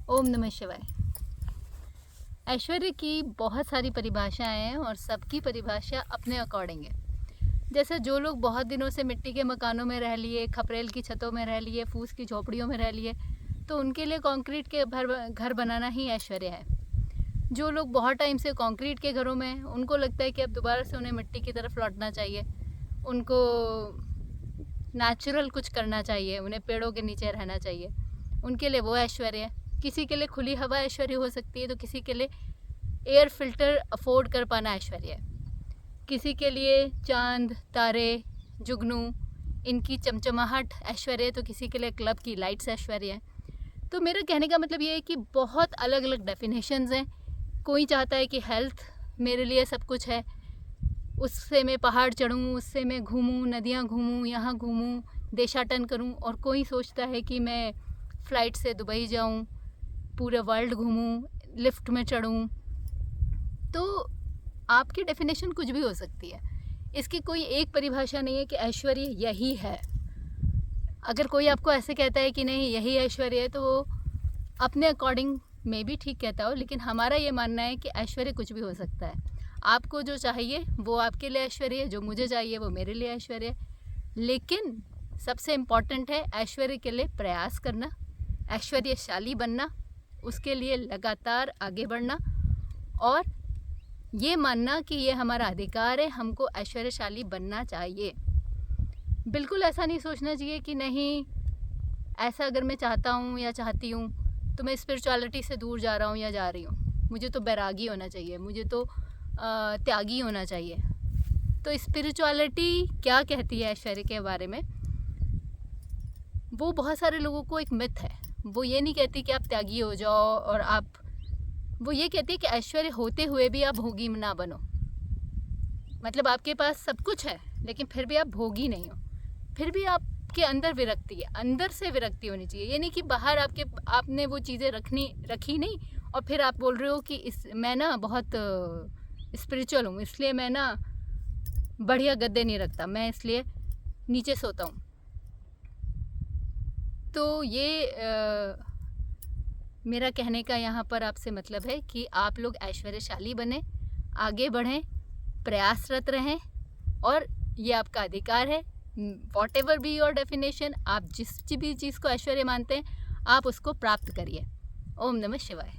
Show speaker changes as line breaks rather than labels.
ओम नमः शिवाय। ऐश्वर्य की बहुत सारी परिभाषाएं हैं और सबकी परिभाषा अपने अकॉर्डिंग है। जैसे जो लोग बहुत दिनों से मिट्टी के मकानों में रह लिए, खपरेल की छतों में रह लिए, फूस की झोपड़ियों में रह लिए, तो उनके लिए कंक्रीट के घर बनाना ही ऐश्वर्य है। जो लोग बहुत टाइम से कंक्रीट के घरों में, उनको लगता है कि अब दोबारा से उन्हें मिट्टी की तरफ लौटना चाहिए, उनको नेचुरल कुछ करना चाहिए, उन्हें पेड़ों के नीचे रहना चाहिए, उनके लिए वो ऐश्वर्य है। किसी के लिए खुली हवा ऐश्वर्य हो सकती है, तो किसी के लिए एयर फिल्टर अफोर्ड कर पाना ऐश्वर्य है। किसी के लिए चांद, तारे, जुगनू, इनकी चमचमाहट ऐश्वर्य है, तो किसी के लिए क्लब की लाइट्स ऐश्वर्य है। तो मेरा कहने का मतलब ये है कि बहुत अलग अलग डेफिनेशंस हैं। कोई चाहता है कि हेल्थ मेरे लिए सब कुछ है, उससे मैं पहाड़ चढ़ूँ, उससे मैं घूमूँ, नदियाँ घूमूँ, यहाँ घूमूँ, देशाटन करूँ। और कोई सोचता है कि मैं फ़्लाइट से दुबई जाऊँ, पूरे वर्ल्ड घूमूँ, लिफ्ट में चढ़ूँ। तो आपकी डेफिनेशन कुछ भी हो सकती है, इसकी कोई एक परिभाषा नहीं है कि ऐश्वर्य यही है। अगर कोई आपको ऐसे कहता है कि नहीं यही ऐश्वर्य है, तो वो अपने अकॉर्डिंग में भी ठीक कहता हो, लेकिन हमारा ये मानना है कि ऐश्वर्य कुछ भी हो सकता है। आपको जो चाहिए वो आपके लिए ऐश्वर्य है, जो मुझे चाहिए वो मेरे लिए ऐश्वर्य है। लेकिन सबसे इम्पॉर्टेंट है ऐश्वर्य के लिए प्रयास करना, ऐश्वर्यशाली बनना, उसके लिए लगातार आगे बढ़ना और ये मानना कि ये हमारा अधिकार है, हमको ऐश्वर्यशाली बनना चाहिए। बिल्कुल ऐसा नहीं सोचना चाहिए कि नहीं, ऐसा अगर मैं चाहता हूँ या चाहती हूँ तो मैं स्पिरिचुअलिटी से दूर जा रहा हूँ या जा रही हूँ, मुझे तो बैरागी होना चाहिए, मुझे तो त्यागी होना चाहिए। तो स्पिरिचुअलिटी क्या कहती है ऐश्वर्य के बारे में, वो बहुत सारे लोगों को एक मिथ है। वो ये नहीं कहती कि आप त्यागी हो जाओ, और वो ये कहती है कि ऐश्वर्य होते हुए भी आप भोगी ना बनो। मतलब आपके पास सब कुछ है लेकिन फिर भी आप भोगी नहीं हो, फिर भी आपके अंदर विरक्ति है, अंदर से विरक्ति होनी चाहिए। ये नहीं कि बाहर आपने वो चीज़ें रखी नहीं और फिर आप बोल रहे हो कि मैं ना बहुत स्पिरिचुअल हूँ, इसलिए मैं ना बढ़िया गद्दे नहीं रखता, मैं इसलिए नीचे सोता हूँ। तो ये मेरा कहने का यहाँ पर आपसे मतलब है कि आप लोग ऐश्वर्यशाली बने, आगे बढ़ें, प्रयासरत रहें, और ये आपका अधिकार है। What ever be your definition, आप जिस भी चीज़ को ऐश्वर्य मानते हैं, आप उसको प्राप्त करिए। ओम नमः शिवाय।